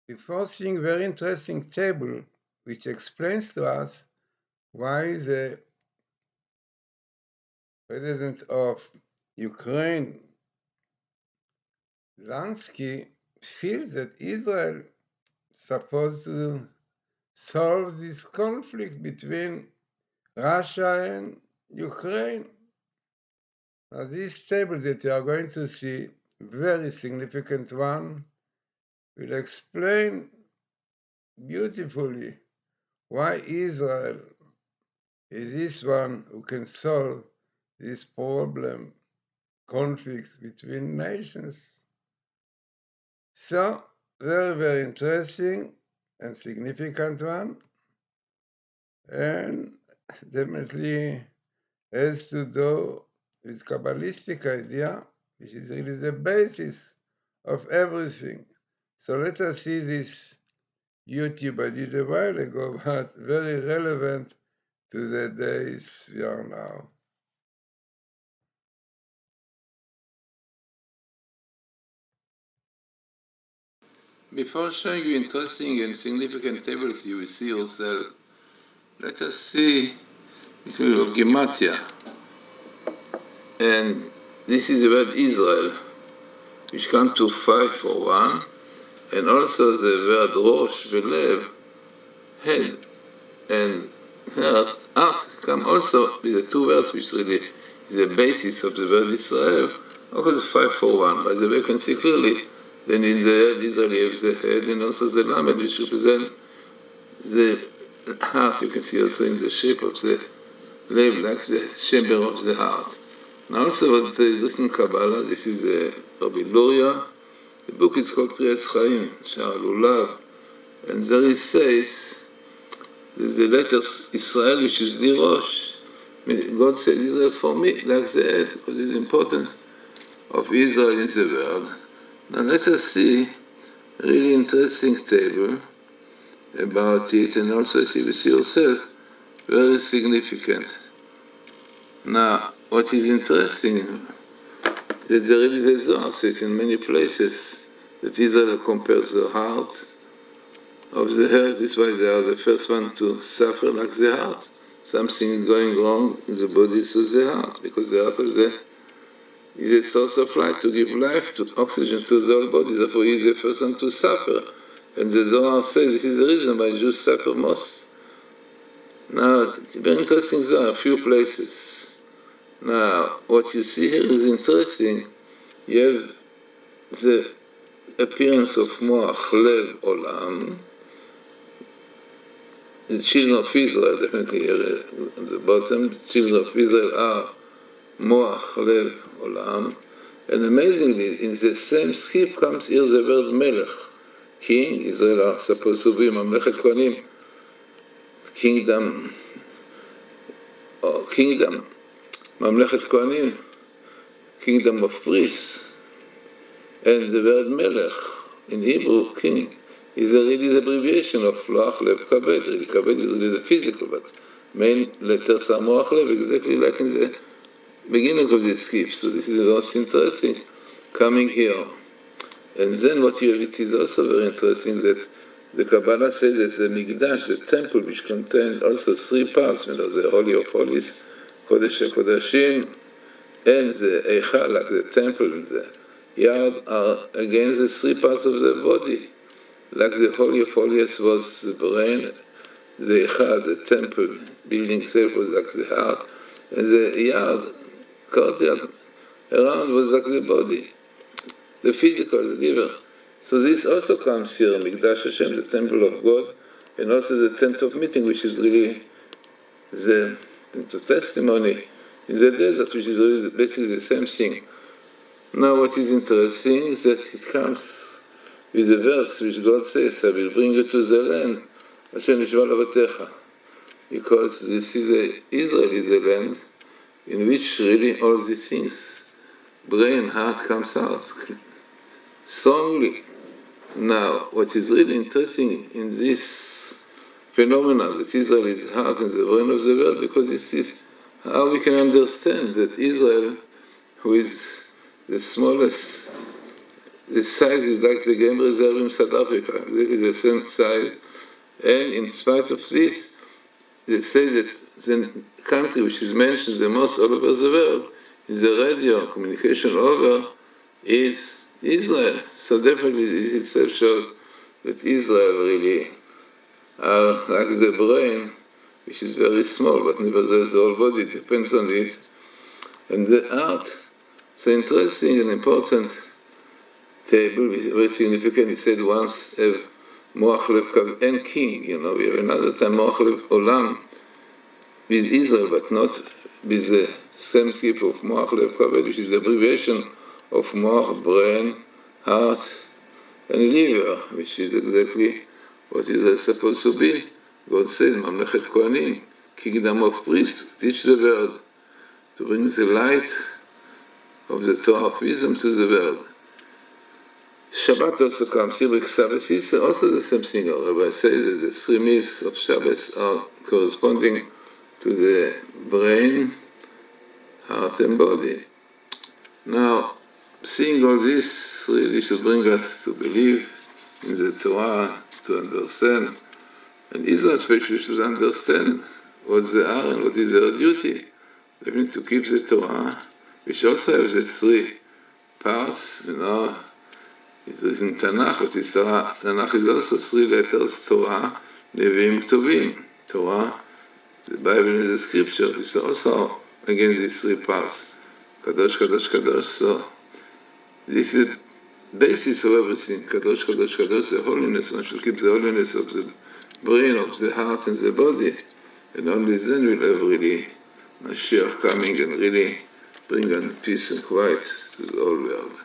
before seeing very interesting table which explains to us why the president of Ukraine, Zelensky, feels that Israel is supposed to solve this conflict between Russia and Ukraine. Now, this table that you are going to see, very significant one, will explain beautifully why Israel is this one who can solve this problem, conflicts between nations. So, very, very interesting and significant one, and definitely has to do with Kabbalistic idea, which is really the basis of everything. So let us see this YouTube I did a while ago, but very relevant to the days we are now. Before showing you interesting and significant tables you will see yourself, let us see the meaning of Gematria. And this is the word Israel, which comes to 541, and also the word Rosh, Velev, head, and heart come also with the two words which really is the basis of the word Israel. Of course, 541. By the way, you can see clearly then in the head Israel you have the head and also the lamed, which represent the heart. You can see also in the shape of the lev, like the chamber of the heart. Now also what is written in Kabbalah, this is Rabbi Luria. The book is called Kriyas Chaim, Sha'ar Lulav, and there it says, there's the letters Israel, which is the Rosh. I mean, God said Israel for me, like that, because it's important of Israel in the world. Now let us see a really interesting table about it, and also as you will see yourself, very significant. Now, what is interesting, that there is a Zohar says in many places that Israel compares the heart of the heart. This is why they are the first one to suffer like the heart. Something going wrong in the body is the heart, because the heart of the is a source of life, to give life, to oxygen to the whole body. Therefore, he is the first one to suffer. And the Zohar says this is the reason why Jews suffer most. Now, it's very interesting Zohar, a few places. Now, what you see here is interesting. You have the appearance of Moach, Lev, Olam. The children of Israel, definitely here on the bottom, the children of Israel are Moach, Lev, Olam. And amazingly, in the same skip comes here the word Melech. King, Israel are supposed to be Mamlechet Kohanim, kingdom, Mamlechet Kohanim, kingdom of priests. And the word Melech, in Hebrew, king, is really the abbreviation of Loach, Lev, Kabed. Really, Kabed is really the physical, but main letters are Moach, Lev, exactly like in the beginning of this skip. So this is the most interesting coming here. And then what you have, it is also very interesting that the Kabbalah says that the Mikdash, the temple, which contained also three parts, the Holy of Holies, Kodesh HaKodashim, and the Eichal, like the temple and the yard, are against the three parts of the body. Like the Holy of Holies was the brain, the Eichal, the temple building itself was like the heart, and the yard, courtyard around was like the body, the physical, the liver. So this also comes here, Mikdash Hashem, the temple of God, and also the tent of meeting, which is really the tent of testimony in the desert, which is really basically the same thing. Now what is interesting is that it comes with a verse which God says, I will bring you to the land, Hashem Yishva Lavatecha, because this is Israel is a land in which really all these things, brain, heart comes out strongly. Now, what is really interesting in this phenomenon that Israel is heart and the brain of the world, because this is how we can understand that Israel, who is the smallest the size is like the game reserve in South Africa, exactly the same size. And in spite of this, they say that the country which is mentioned the most all over the world in the radio communication over is Israel. So definitely this itself shows that Israel really are like the brain, which is very small, but nevertheless the whole body depends on it. And the art, so interesting and important table, very significant. He said once, Moach Lev Kaved and king, we have another time Moach Lev Olam with Israel, but not with the same skip of Moach Lev Kaved, which is the abbreviation of Moach, brain, heart, and liver, which is exactly what Israel is supposed to be. God said, Mamlechet Kohanim, kingdom of priests, teach the world, to bring the light of the Torah of wisdom to the world. Shabbat also comes here with Shabbos. It's also the same thing. Rabbi says that the 3 meals of Shabbos are corresponding to the brain, heart, and body. Now, seeing all this really should bring us to believe in the Torah, to understand, and Israel especially should understand what they are and what is their duty. They need to keep the Torah, which also has the 3 parts, It is in Tanakh, what is Torah. Tanakh is also 3 letters, Torah, Nevi'im, Ktuvim. Torah, the Bible is the scripture, it's also against these 3 parts. Kadosh, Kadosh, Kadosh. So, this is the basis of everything. Kadosh, Kadosh, Kadosh, the holiness. One should keep the holiness of the brain, of the heart and the body. And only then we'll have really Mashiach coming and really bring peace and quiet to the whole world.